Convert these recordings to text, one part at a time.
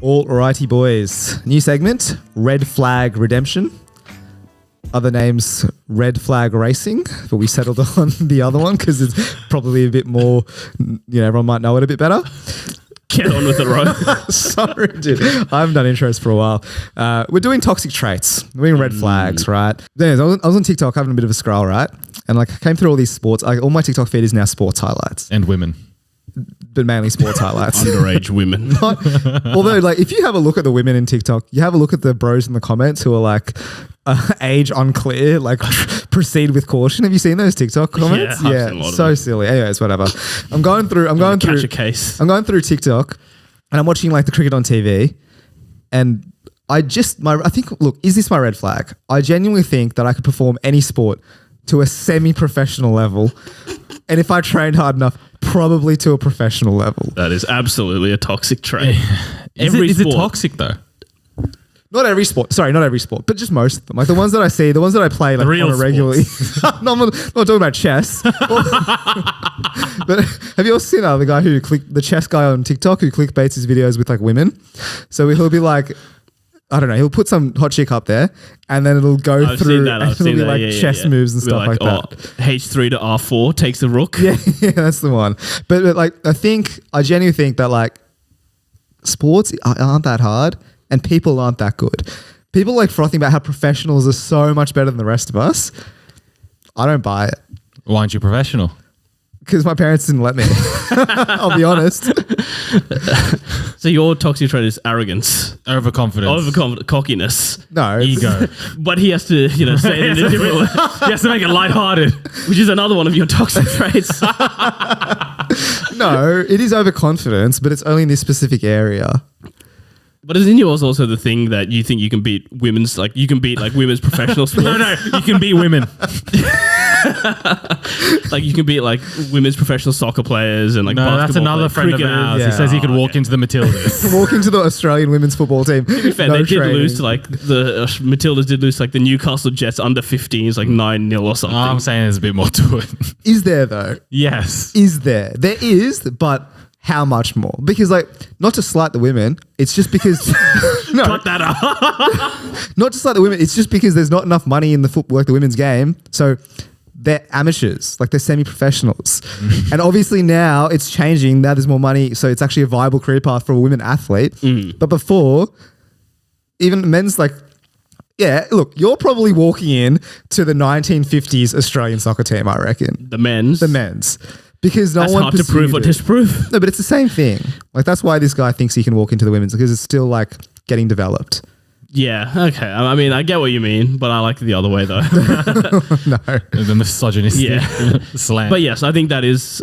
Alrighty, boys. New segment, Red Flag Redemption. Other names, Red Flag Racing, but we settled on the other one because it's probably a bit more, everyone might know it a bit better. Get on with it, right? Sorry, dude. I haven't done intros for a while. We're doing toxic traits. We're doing red flags, right? Anyways, I was on TikTok having a bit of a scroll, right? And I came through all these sports. All my TikTok feed is now sports highlights. And women. But mainly sports highlights. Underage women. Although, if you have a look at the women in TikTok, you have a look at the bros in the comments who are age unclear, proceed with caution. Have you seen those TikTok comments? Yeah, so silly. Anyways, whatever. I'm going through catch a case. I'm going through TikTok and I'm watching the cricket on TV, and I think, look, is this my red flag? I genuinely think that I could perform any sport to a semi-professional level, and if I trained hard enough, probably to a professional level. That is absolutely a toxic trait. Is it toxic though? Not every sport. Sorry, not every sport, but just most of them. The ones that I see, the ones that I play on a regularly. No, I'm not talking about chess. But have you all seen the guy the chess guy on TikTok who clickbaits his videos with women? So he'll be I don't know, he'll put some hot chick up there and then it'll go through and it'll be chess moves and stuff like that. H3 to R4 takes the rook. Yeah, that's the one. But I genuinely think that sports aren't that hard and people aren't that good. People frothing about how professionals are so much better than the rest of us. I don't buy it. Why aren't you professional? Because my parents didn't let me. I'll be honest. So your toxic trait is arrogance. Overconfidence. Cockiness. No. Ego. But he has to, say it in a different way. He has to make it lighthearted. Which is another one of your toxic traits. No, it is overconfidence, but it's only in this specific area. But isn't yours also the thing that you think you can beat women's women's professional sports? No, you can beat women. You can beat women's professional soccer players and basketball. That's another friend of ours. Yeah. He says he could walk into the Matildas. Walk into the Australian women's football team. To be fair, they did lose to the Matildas did lose to the Newcastle Jets under 15s 9-0 or something. I'm saying there's a bit more to it. Is there though? Yes. Is there? There is, but how much more? Because not to slight the women, it's just because no, Cut that up. not to slight the women, it's just because there's not enough money in the football, the women's game. So they're amateurs, they're semi-professionals. And obviously now it's changing. Now there's more money, so it's actually a viable career path for a women athlete. But before, even men's look, you're probably walking in to the 1950s Australian soccer team, I reckon. The men's. Because That's one hard to prove or disprove. No, but it's the same thing. That's why this guy thinks he can walk into the women's, because it's still getting developed. Yeah, okay. I mean, I get what you mean, but I like it the other way though. No. The misogynistic slant. But yes, I think that is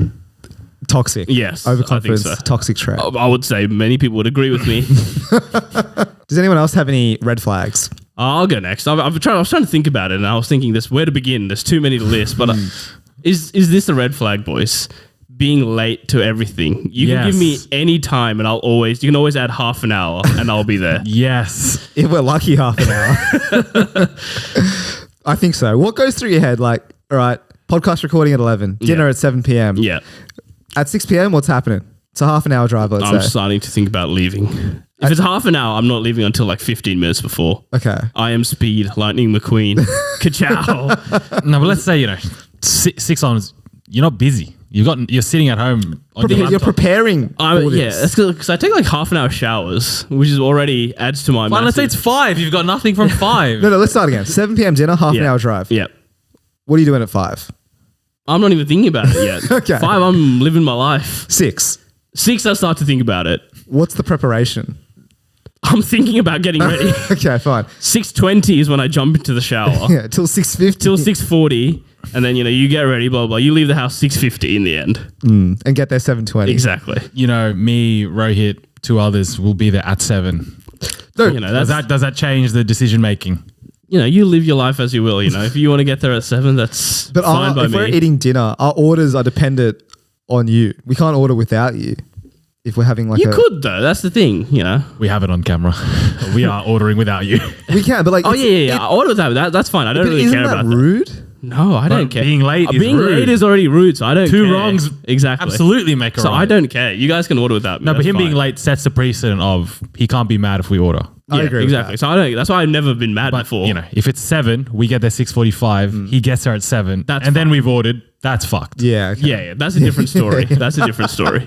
Toxic. Yes. Overconfidence, I think so. toxic trait. I would say many people would agree with me. Does anyone else have any red flags? I'll go next. I was trying to think about it and I was thinking where to begin. There's too many to list, but is this a red flag, boys? Being late to everything. You can give me any time and you can always add half an hour and I'll be there. Yes. If we're lucky, half an hour. I think so. What goes through your head? All right, podcast recording at 11, dinner at 7 p.m. Yeah. At 6 p.m, what's happening? It's a half an hour drive, let's say. I'm starting to think about leaving. If it's half an hour, I'm not leaving until 15 minutes before. Okay. I am speed, Lightning McQueen. Ka-chow. No, but let's say, 6 hours, you're not busy. You're sitting at home on your laptop. You're preparing. Yeah, that's because I take half an hour showers, which is already adds to my. Fine, let's say it's 5. You've got nothing from 5. No, let's start again. 7 p.m. dinner, half an hour drive. Yeah. What are you doing at 5? I'm not even thinking about it yet. Okay. 5, I'm living my life. 6. 6, I start to think about it. What's the preparation? I'm thinking about getting ready. Okay, fine. 6:20 is when I jump into the shower. Yeah, till 6:50. Till 6:40. And then, you get ready, blah, blah. You leave the house 6:50 in the end. And get there 7:20. Exactly. Me, Rohit, 2 others will be there at 7. No, does that change the decision making? You live your life as you will. If you want to get there at 7, that's fine by me. If we're eating dinner, our orders are dependent on you. We can't order without you. If we're having you could though. That's the thing. We have it on camera. We are ordering without you. We can, but I order without that. That's fine. I don't really care about that. Isn't that rude? No, I don't But care. being late is being rude. late is already rude, so I don't Two care. wrongs exactly. absolutely make a So right. I don't care. You guys can order without me. No, but that's him being fine. late sets the precedent of he can't be mad if we order. I agree with exactly. that. So I don't. That's why I've never been mad But before. you know, if it's 7, we get there 6:45. He gets there at 7, That's and then fine. we've ordered. That's fucked. Yeah. Okay. yeah, that's a different story. That's a different story.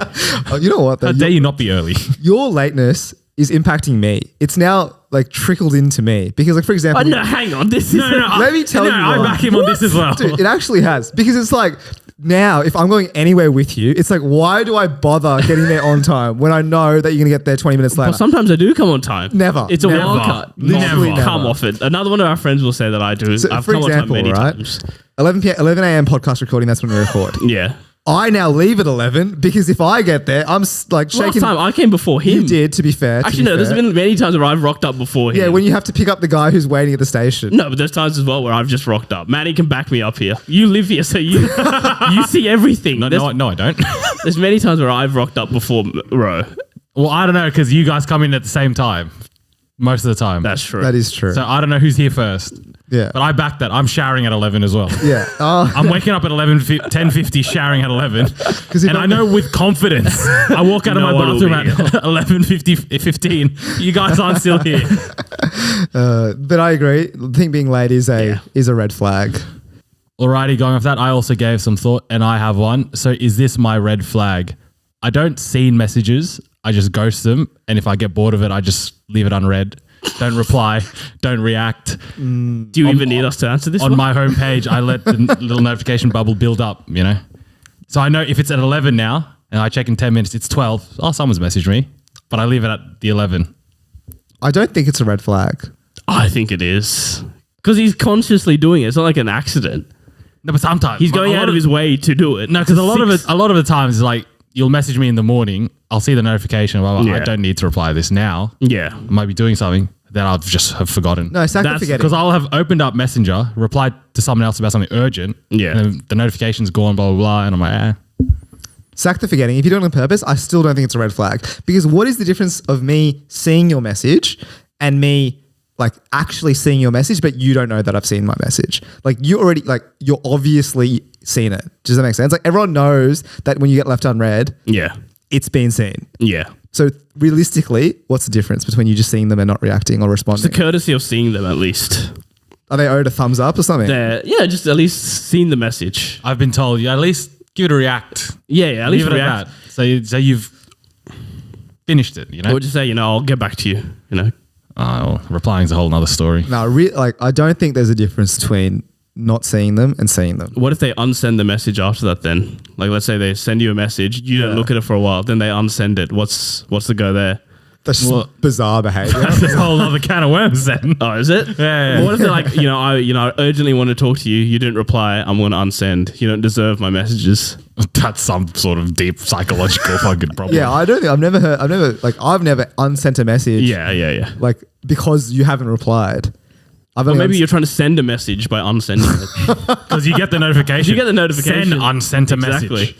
Oh, you know what? Though? How dare you not be early? Your lateness is impacting me. It's now like trickled into me because, like, for example, No, hang on. This is let me tell you. I why. back him on this as well. Dude, it actually has because it's like now if I'm going anywhere with you, it's like why do I bother getting there on time when I know that you're gonna get there 20 minutes later? Well, sometimes I do come on time. Never. It's a Never. wild card. Literally Never. Come never. off it. Another one of our friends will say that I do. So, I've for come example, on time many right? times. 11 a.m. podcast recording. That's when we record. Yeah. I now leave at 11 because if I get there, I'm like Last shaking. time I came before him. You did, to be fair. Actually, no. There's been many times where I've rocked up before him. Yeah, when you have to pick up the guy who's waiting at the station. No, but there's times as well where I've just rocked up. Manny can back me up here. You live here, so you you see everything. No, I don't. There's many times where I've rocked up before Ro. Well, I don't know because you guys come in at the same time most of the time. That's true. That is true. So I don't know who's here first. Yeah. But I back that. I'm showering at 11 as well. Yeah. Oh, I'm waking up at 10:50, showering at 11. if And I I'm- know with confidence, I walk out of No my one will bathroom be at 11:15. You guys aren't still here. but I agree. I think being late is a red flag. Alrighty, going off that, I also gave some thought and I have one. So is this my red flag? I don't seen messages. I just ghost them. And if I get bored of it, I just leave it unread. Don't reply. Don't react. Do you even need us to answer this On one? my homepage, I let the little notification bubble build up, you know? So I know if it's at 11 now and I check in 10 minutes, it's 12. Oh, someone's messaged me. But I leave it at the 11. I don't think it's a red flag. I think it is. Because he's consciously doing it. It's not like an accident. No, but sometimes He's going out of his way to do it. No, because a lot of the times is like you'll message me in the morning. I'll see the notification. Blah, blah, blah. Yeah. I don't need to reply to this now. Yeah. I might be doing something that I'll just have forgotten. No, sack the That's forgetting. Because I'll have opened up Messenger, replied to someone else about something urgent. Yeah. And then the notification's gone, blah, blah, blah. And I'm like, Sack the forgetting. If you do it on purpose, I still don't think it's a red flag. Because what is the difference of me seeing your message and me like actually seeing your message, but you don't know that I've seen my message? Like you're obviously seen it. Does that make sense? Like everyone knows that when you get left unread, Yeah. it's been seen. Yeah. So realistically, what's the difference between you just seeing them and not reacting or It's the responding? courtesy of seeing them at least. Are they owed a thumbs up or something? Just at least seeing the message. I've been told, at least give it a react. Yeah, at least Leave it react. at that. So you've finished it, you know? Or just say, I'll get back to you, Replying is a whole nother story. No, I don't think there's a difference between not seeing them and seeing them. What if they unsend the message after that then? Like, let's say they send you a message, you don't look at it for a while, then they unsend it. What's the go there? That's just Well- bizarre behavior. That's a whole other can of worms then. Oh, is it? Yeah. What if they're like, I urgently want to talk to you. You didn't reply. I'm going to unsend. You don't deserve my messages. That's some sort of deep psychological fucking problem. Yeah, I don't think I've never unsent a message. Yeah. Like because you haven't replied. I've Or only maybe you're trying to send a message by unsending it. Because you get the notification. You get the notification. Send unsent a message. Exactly.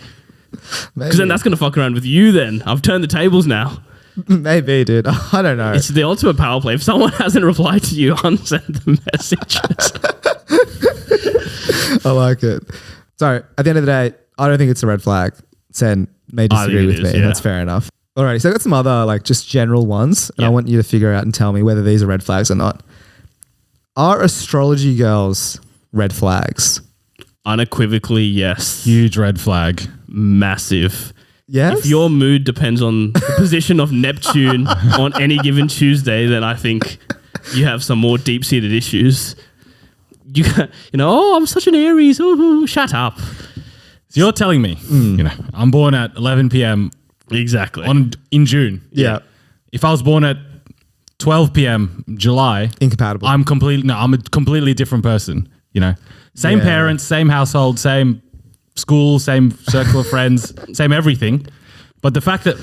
maybe, Because then that's going to fuck around with you then. I've turned the tables now. maybe, dude. I don't know. It's the ultimate power play. If someone hasn't replied to you, unsend the message. I like it. So at the end of the day, I don't think it's a red flag. Sen may I think disagree it with is, me. yeah. That's fair enough. Alrighty, so I got some other like just general ones, and I Yeah. want you to figure out and tell me whether these are red flags or not. Are astrology girls red flags? Unequivocally, yes. Huge red flag. Massive. Yes. If your mood depends on the position of Neptune on any given Tuesday, then I think you have some more deep-seated issues. I'm such an Aries. Ooh, shut up. So you're telling me, I'm born at 11 p.m. Exactly. in June. yeah. If I was born at 12 p.m. July, Incompatible. I'm a completely different person. Same Yeah. parents, same household, same school, same circle of friends, same everything. But the fact that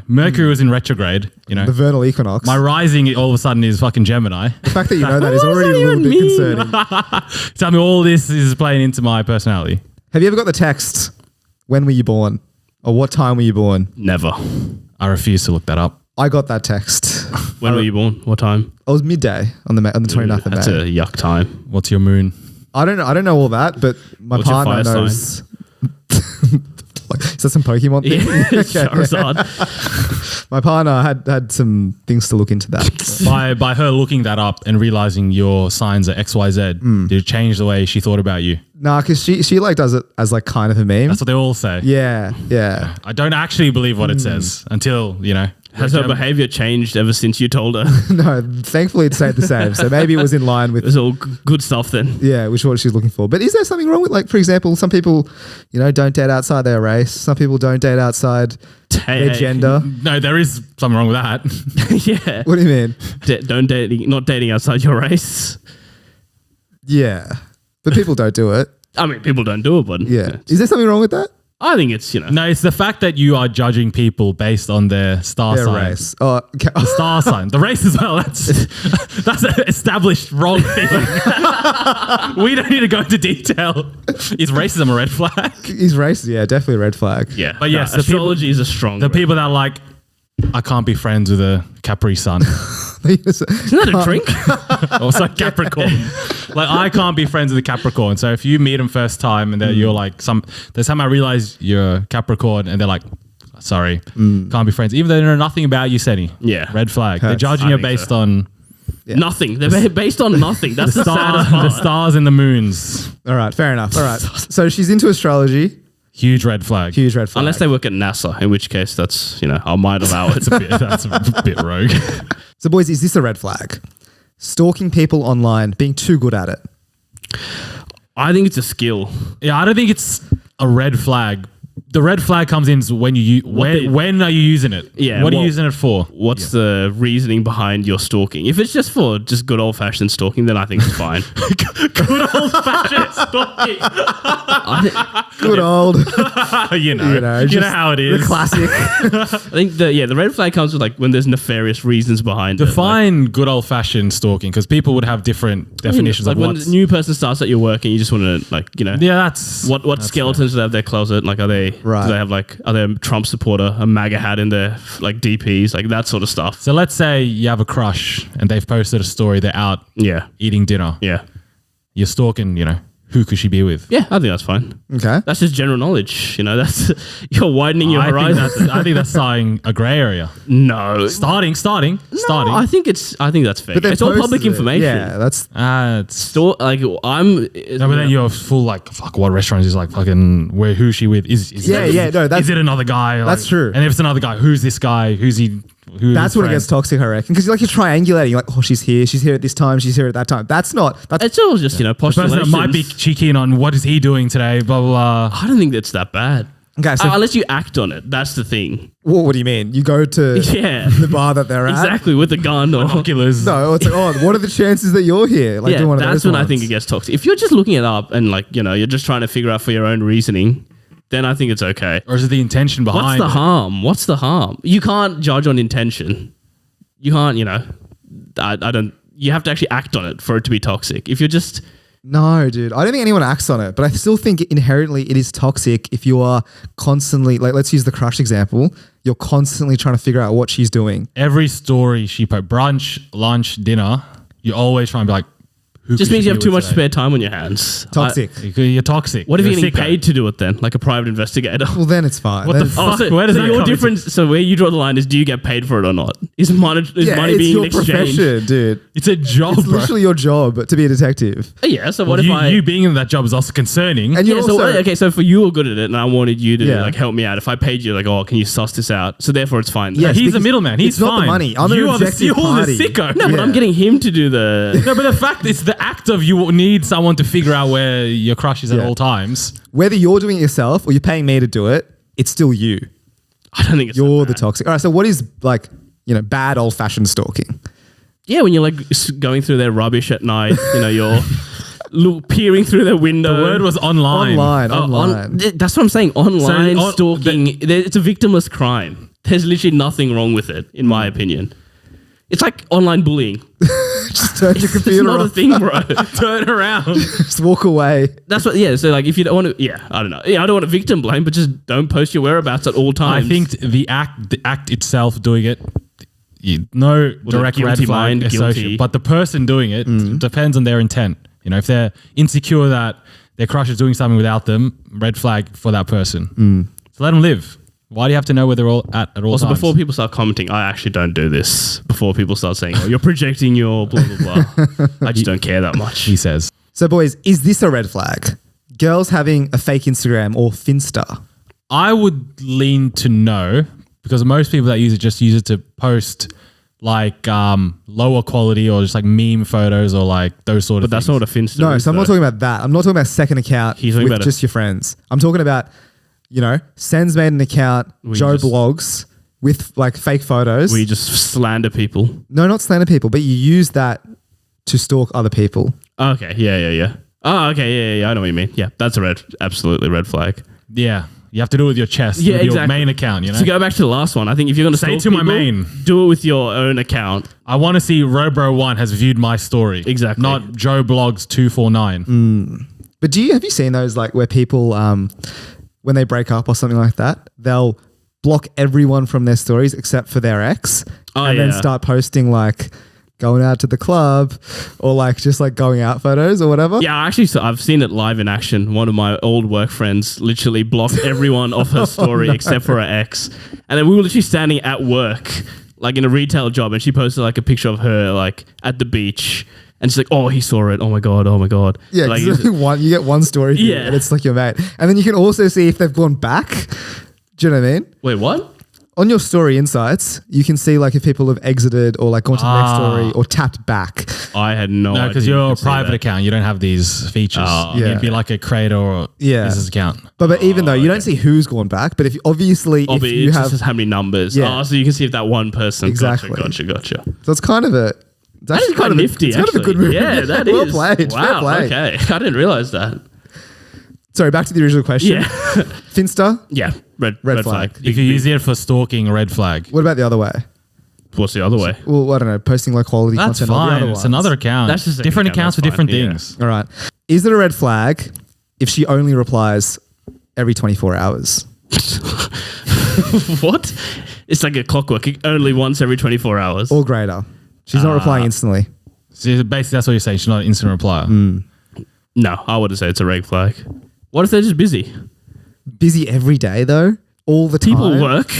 Mercury was in retrograde, the vernal equinox. my rising all of a sudden is fucking Gemini. the fact that you know that is What does already that a little even bit mean? concerning. Tell me all this is playing into my personality. Have you ever got the text? When were you born? Or what time were you born? Never. I refuse to look that up. I got that text. When were you born? What time? I was midday on the 29th of That's May. a yuck time. What's your moon? I don't know all that, but my What's your partner fire knows. Like, is that some Pokemon thing? Yeah, Charizard. My partner had some things to look into that. By her looking that up and realizing your signs are XYZ, did it change the way she thought about you? Nah, because she like does it as like kind of a meme. That's what they all say. Yeah. I don't actually believe what it says until, Has her behavior changed ever since you told her? No, thankfully it stayed the same. So maybe it was in line with It was all good stuff then. yeah, which is what she's looking for. But is there something wrong with, like, for example, some people, don't date outside their race. Some people don't date outside their gender. No, there is something wrong with that. Yeah. What do you mean? Not dating outside your race. Yeah, but people don't do it. I mean, people don't do it, but Yeah, is there something wrong with that? I think it's, No, it's the fact that you are judging people based on their star Their sign. race. Oh, okay. The star sign. The race as well. That's an established wrong thing. We don't need to go into detail. Is racism a red flag? He's racist. Yeah, definitely a red flag. yeah. But yes, the astrology is a strong. The people that are like, I can't be friends with a Capri Sun. Isn't that a drink? Also Capricorn. Like, I can't be friends with a Capricorn. So if you meet them first time and you're like, there's time I realize you're a Capricorn and they're like, sorry, can't be friends. Even though they know nothing about you, Seni. Yeah. Red flag. They're Hurts. judging I you think based so. on Nothing. They're based on nothing. That's the saddest the part. stars and the moons. All right, fair enough. All right. So she's into astrology. Huge red flag. Huge red flag. Unless they work at NASA, in which case that's, I might allow it. That's a bit rogue. So, boys, is this a red flag? Stalking people online, being too good at it. I think it's a skill. Yeah, I don't think it's a red flag. The red flag comes in when when are you using it? Yeah, What are you well- using it for? What's the reasoning behind your stalking? If it's just for just good old fashioned stalking, then I think it's fine. Good old fashioned stalking. Good old. you know just how it is. The classic. I think the red flag comes with like when there's nefarious reasons behind it. Define good old fashioned stalking because people would have different definitions like of when what's. a new person starts at your work and you just want to Yeah, that's what skeletons do they have in their closet? Like, are they Right. do they have are they a Trump supporter, a MAGA hat in their like DPs, like that sort of stuff? So let's say you have a crush and they've posted a story. They're out Yeah, eating dinner. yeah, You're stalking. Who could she be with? yeah. I think that's fine. Okay. That's just general knowledge. That's you're widening your horizon. I think that's starting a grey area. No, Starting. No, I think that's fair. they It's all posted public it. information. Yeah, that's It's Like I'm. no, but then you're full like fuck. What restaurant is like fucking? Who's she with? Is no, that's- is it another guy? Like, That's true. And if it's another guy, who's this guy? Who's he? Who is that's his when it friend? gets toxic, I reckon. Because you're triangulating. You're like, oh, she's here at this time, she's here at that time. That's It's all just The person postulations. that might be cheeky on what is he doing today? Blah blah blah. I don't think that's that bad. okay. So Unless you act on it, that's the thing. what do you mean? You go to Yeah, the bar that they're at? exactly with the gun or. Binoculars. No, it's like, oh, what are the chances that you're here? Like, Yeah, doing one of that's those when I ones. think it gets toxic. If you're just looking it up and you're just trying to figure out for your own reasoning, then I think it's okay. Or is it the intention behind? What's the harm? You can't judge on intention. You can't, I don't. You have to actually act on it for it to be toxic. If you're just No, dude. I don't think anyone acts on it, but I still think inherently it is toxic if you are constantly, like, let's use the crush example. You're constantly trying to figure out what she's doing. Every story she put, brunch, lunch, dinner, you're always trying to be like, who just could means she you have be too with much today? spare time on your hands. Toxic. You're toxic. What if you're You're a getting sicko. paid to do it then, like a private investigator? Well, then it's fine. What Then- the fuck? Where does that your come into- difference? So where you draw the line is, do you get paid for it or not? Is money it's being your exchanged? profession, dude. It's a job, It's bro. literally your job to be a detective. Yeah. So what Well, if you being in that job is also concerning. And Yeah, you're so also, okay, so if you were good at it and I wanted you to Yeah. help me out, if I paid you can you suss this out? So therefore it's fine. Yes, He's a because middleman. He's it's not the fine. money. I'm an you are the, objective you're party. the sicko. No, but Yeah. I'm getting him to do the. No, but the fact it's the act of you need someone to figure out where your crush is at Yeah. all times. whether you're doing it yourself or you're paying me to do it, it's still you. I don't think it's You're that the bad. toxic. All right, so what is bad old fashioned stalking? Yeah, when you're going through their rubbish at night, you're peering through their window. The word was online. Online. That's what I'm saying. Online So, stalking, it's a victimless crime. There's literally nothing wrong with it, in my opinion. It's like online bullying. Just turn your It's computer not a off. thing, bro. Turn around. Just walk away. That's what. Yeah. So if you don't want to, I don't know. Yeah, I don't want to victim blame, but just don't post your whereabouts at all I times. think the act itself doing it, no direct red guilty flag mind, associated. guilty. But the person doing it depends on their intent. You know, if they're insecure that their crush is doing something without them, red flag for that person. So let them live. Why do you have to know where they're all at all Also, times? before people start commenting, I actually don't do this. Before people start saying, "Oh, you're projecting your blah blah blah," I just don't care that much. he says. So, boys, is this a red flag? Girls having a fake Instagram or Finsta? I would lean to no, because most people that use it just use it to post like lower quality or just like meme photos or like those sort of But that's things. not what a Finsta No, is, so I'm not though. talking about that. I'm not talking about second account He's talking with about just your friends. I'm talking about, Sen's made an account, We Joe just- blogs with like fake photos. We just slander people. No, not slander people, but you use that to stalk other people. Okay, yeah. Oh, okay, yeah. I know what you mean. Yeah, that's absolutely red flag. Yeah. You have to do it with your chest, Yeah, with your exactly. main account, you know? To go back to the last one, I think if you're going to Say stalk to my people, main. do it with your own account. I want to see Robro1 has viewed my story. Exactly. Not Joe Blogs 249. But have you seen those like where people, when they break up or something like that, they'll block everyone from their stories except for their ex and then yeah. start posting like going out to the club or like just like going out photos or whatever? Yeah, actually, I've seen it live in action. One of my old work friends literally blocked everyone off her story except for her ex. And then we were literally standing at work, like in a retail job, and she posted like a picture of her like at the beach. And she's like, "Oh, he saw it. Oh my god. Oh my god." Yeah, like, 'cause you get one story Yeah. and it's like your mate. And then you can also see if they've gone back. Do you know what I mean? wait, what? On your story insights, you can see like if people have exited or like gone to the next story or tapped back. I had no idea. No, because you you're a could see private that. account. You don't have these features. Oh. Yeah. You'd be like a creator or business account. But even though you don't see who's gone back, but if Oh, you but it have, just says how many numbers. Yeah. Oh, so you can see if that one person. Exactly. Gotcha. so it's kind of a, it's That actually is quite nifty, it's kind actually. of a good move. Yeah, that is. Well played. Fair Wow, play. okay. I didn't realize that. Sorry, back to the original question. Yeah. Finsta, Yeah, red Red flag. flag. If you use it for stalking, red flag. what about the other way? What's the other way? Well, I don't know, posting low quality That's content. on the fine. other It's ones. another account. That's just an different account, accounts for that's different fine, yeah. things. All right. Is it a red flag if she only replies every 24 hours? What? It's like a clockwork. Only once every 24 hours. Or greater? She's not replying instantly. So basically, that's what you're saying. She's not an instant replier. No, I wouldn't say it's a red flag. What if they're just busy? Busy every day though? All the time? People work.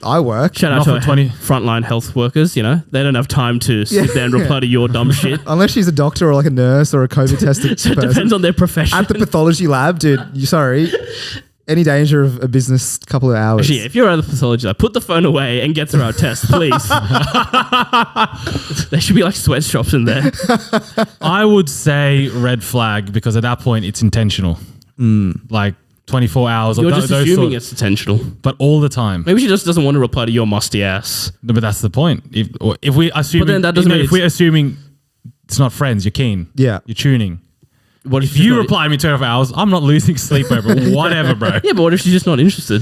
I work. Shout out Not to for our 20 frontline health workers. They don't have time to sit there and reply to your dumb shit. Unless she's a doctor or like a nurse or a COVID tested So it person. depends on their profession. At the pathology lab, dude, sorry. Any danger of a business couple of hours? Actually, if you're at the pathology lab, put the phone away and get through our test, please. There should be like sweatshops in there. I would say red flag because at that point it's intentional. Like 24 hours. You're or just assuming it's intentional. but all the time. Maybe she just doesn't want to reply to your musty ass. No, but that's the point. If we assume, But then that doesn't mean if we're assuming it's not friends, you're keen. Yeah. You're tuning. What If you reply me 12 hours, I'm not losing sleep over it. Whatever, bro. Yeah, but what if she's just not interested?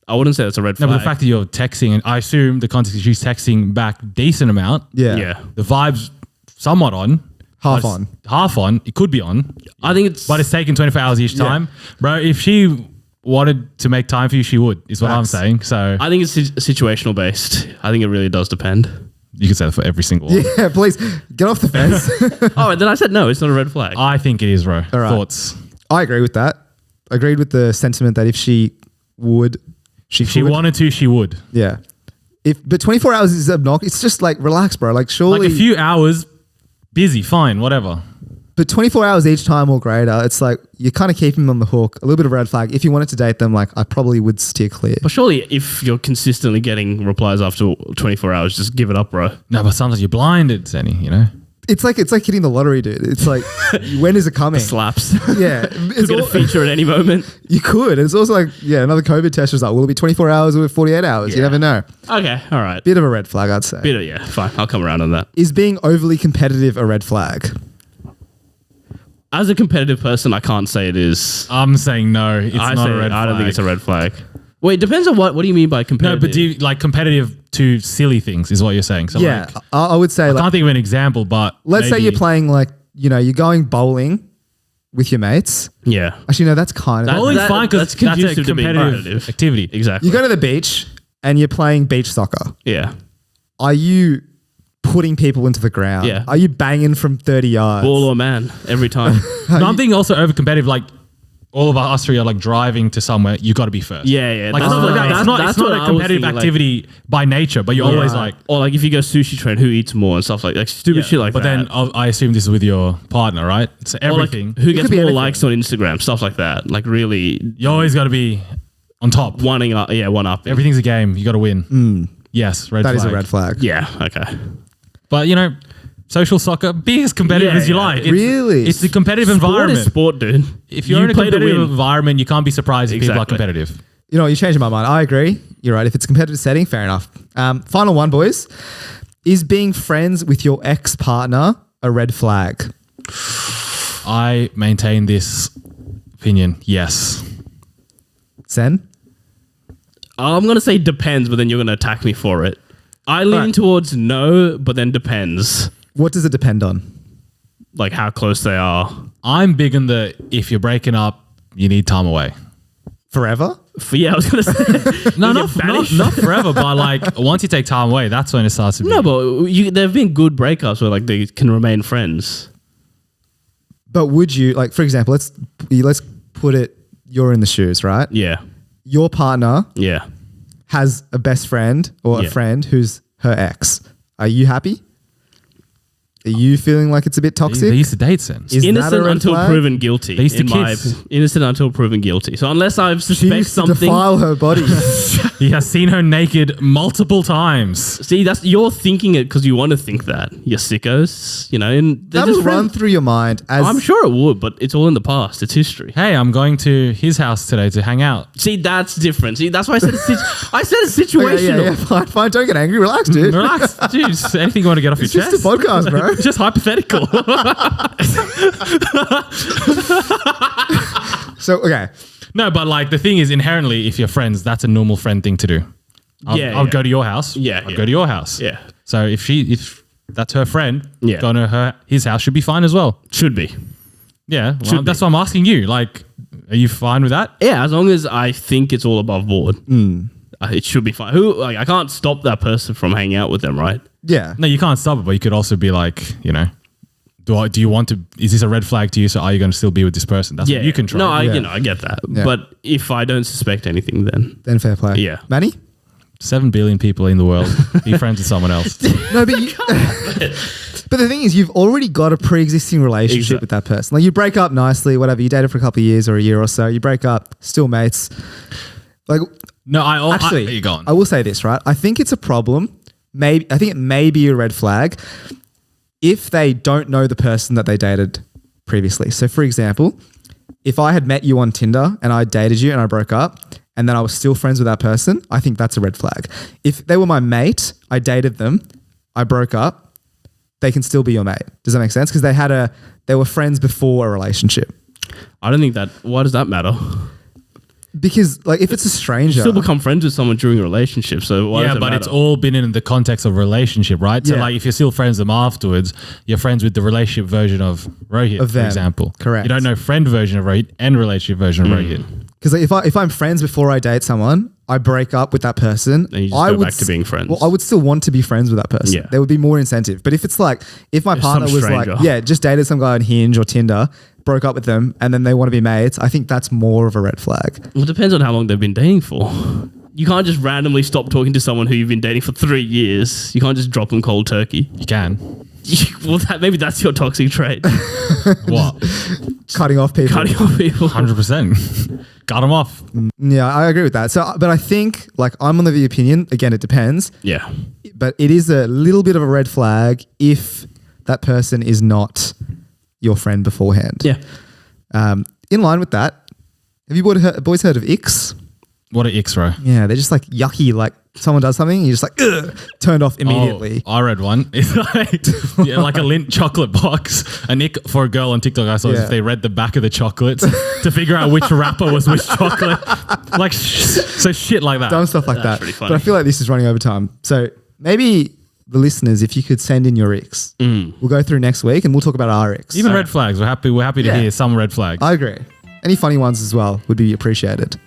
I wouldn't say that's a red No, flag. but the fact that you're texting, and I assume the context is she's texting back decent amount. Yeah. Yeah. The vibe's somewhat on. Half But on. Half on. It could be on. I think it's... But it's taking 24 hours each Yeah. time. Bro, if she wanted to make time for you, she would, is what I'm Facts. saying. So I think it's situational based. I think it really does depend. you can say that for every single one. Yeah, please get off the fence. Oh, and then I said no, it's not a red flag. I think it is, bro. All right. Thoughts? I agree with that. I agreed with the sentiment that if she would, If she could. wanted to, she would. Yeah. But 24 hours is obnoxious. It's just like relax, bro. Like surely. Like a few hours, busy, fine, whatever. But 24 hours each time or greater, it's like you're kind of keeping them on the hook. A little bit of red flag. If you wanted to date them, like I probably would steer clear. But surely if you're consistently getting replies after 24 hours, just give it up, bro. No, but sometimes you're blinded, Zenny, you know? It's like hitting the lottery, dude. It's like when is it coming? Slaps. Yeah, You'll get a feature at any moment. you could. And it's also like another COVID test was like, will it be 24 hours or 48 hours? You Yeah. never know. Okay, all right. Bit of a red flag, I'd say. Yeah, fine. I'll come around on that. Is being overly competitive a red flag? As a competitive person, I can't say it is. I'm saying no, it's I not say a red flag. I don't think it's a red flag. Wait, it depends on what do you mean by No, competitive? but do you like competitive to silly things is what you're saying. So Yeah, like, I would say I like can't think of an example, but let's say maybe- you're playing like you're going bowling with your mates. Yeah. Actually, no, that's kind of bowling's fine because that's that's a conducive to being competitive competitive. activity. Exactly. you go to the beach and you're playing beach soccer. Yeah. Are you putting people into the ground? Yeah. Are you banging from 30 yards? Ball or man every time. No, I'm thinking also over competitive. Like all of us three are like driving to somewhere. You got to be first. Yeah. Like that's stuff what- like that. It's not that's a what I was competitive thinking, like- activity by nature, but you're always like. or like if you go sushi train, who eats more and stuff like stupid shit like but that. then I assume this is with your partner, right? So Or like everything. who gets could be more anything. likes on Instagram, stuff like that. Like really You always got to be on top. one up. Everything's a game. You got to win. Yes, red That flag. is a red flag. Yeah, okay. But social soccer, be as competitive Yeah, as you yeah. like. Really? It's a competitive Sport environment. is sport, dude. If you're in a play to competitive win. environment, you can't be surprised if people are Exactly. competitive. You know, you're changing my mind. I agree. You're right. If it's a competitive setting, fair enough. Final one, boys. Is being friends with your ex-partner a red flag? I maintain this opinion. Yes. Sen? I'm gonna say depends, but then you're gonna attack me for it. I lean Right. towards no, but then depends. What does it depend on? Like how close they are. I'm big on the if you're breaking up, you need time away. Forever? I was gonna say No, You not, get not, banished. not forever, but like once you take time away, that's when it starts to be. No, but there have been good breakups where like they can remain friends. But would you, like, for example, let's put it, you're in the shoes, right? Yeah, Your partner yeah. has a best friend or a Yeah. friend who's her ex. Are you happy? Are you feeling like it's a bit they toxic? used to date since. Is that a Innocent red until flag? proven guilty. They used to in my kiss. innocent until proven guilty. So unless I She suspect used to something, defile her body. He has seen her naked multiple times. see you're thinking it because you want to think that. You're sickos, and they're That just will run friends. through your mind as I'm sure it would, but it's all in the past. It's history. Hey, I'm going to his house today to hang out. See, that's different. See, that's why I said I said it's Okay, situational. yeah, fine. Don't get angry. Relax, dude. Relax, dude. Just anything you want to get off It's your just chest. a podcast, bro. It's just hypothetical. So, okay. No, but like the thing is, inherently, if you're friends, that's a normal friend thing to do. I'll Yeah. go to your house. Yeah, I'll yeah. go to your house. Yeah. So if that's her friend, Yeah. going to his house should be fine as well. Should be. Yeah, well, Should that's why I'm asking you. Like, are you fine with that? Yeah, as long as I think it's all above board, it should be fine. I can't stop that person from hanging out with them, right? Yeah. No, you can't stop it, but you could also be like, do you want to? Is this a red flag to you? So are you going to still be with this person? That's what you control. No, Yeah. I get that. Yeah. But if I don't suspect anything, then Fair play. Yeah. Manny? 7 billion people in the world. Be friends with someone else. No, but you. But the thing is, you've already got a pre-existing relationship with that person. Like, you break up nicely, whatever. You dated for a couple of years or a year or so. You break up, still mates. Like, No, actually, you gone. I will say this, right? I think it's a problem. I think it may be a red flag if they don't know the person that they dated previously. So, for example, if I had met you on Tinder and I dated you and I broke up and then I was still friends with that person, I think that's a red flag. If they were my mate, I dated them, I broke up, they can still be your mate. Does that make sense? Because they were friends before a relationship. I don't think that. Why does that matter? Because, like, if it's a stranger, Still become friends with someone during a relationship. So why does Yeah, it but matter? it's all been in the context of relationship, right? So Yeah. like if you're still friends with them afterwards, you're friends with the relationship version of Rohit, Of for them. example. Correct. You don't know friend version of Rohit and relationship version of Rohit. because if I'm friends before I date someone, I break up with that person. Then you just I go would back to being friends. Well, I would still want to be friends with that person. Yeah. There would be more incentive. But if it's like, if my If partner some was stranger. like, just dated some guy on Hinge or Tinder, broke up with them, and then they want to be mates, I think that's more of a red flag. Well, it depends on how long they've been dating for. You can't just randomly stop talking to someone who you've been dating for 3 years. You can't just drop them cold turkey. You can. Well, maybe that's your toxic trait. What? Cutting off people. Cutting off people. 100%. Got them off. Yeah, I agree with that. So, but I think, like, I'm on the opinion, again, it depends, Yeah. but it is a little bit of a red flag if that person is not your friend beforehand. Yeah. In line with that, have you boys heard of icks? What an X-ray. Yeah, they're just like yucky. Like, someone does something, you're just like, ugh, turned off immediately. Oh, I read one. It's like a Lindt chocolate box. A nick for a girl on TikTok I saw is Yeah. if they read the back of the chocolates to figure out which wrapper was which chocolate. Like, so shit like that. Dumb stuff like That's that. pretty funny. But I feel like this is running over time. So maybe the listeners, if you could send in your icks, we'll go through next week and we'll talk about our icks. Even red flags. We're happy to Yeah. hear some red flags. I agree. Any funny ones as well would be appreciated.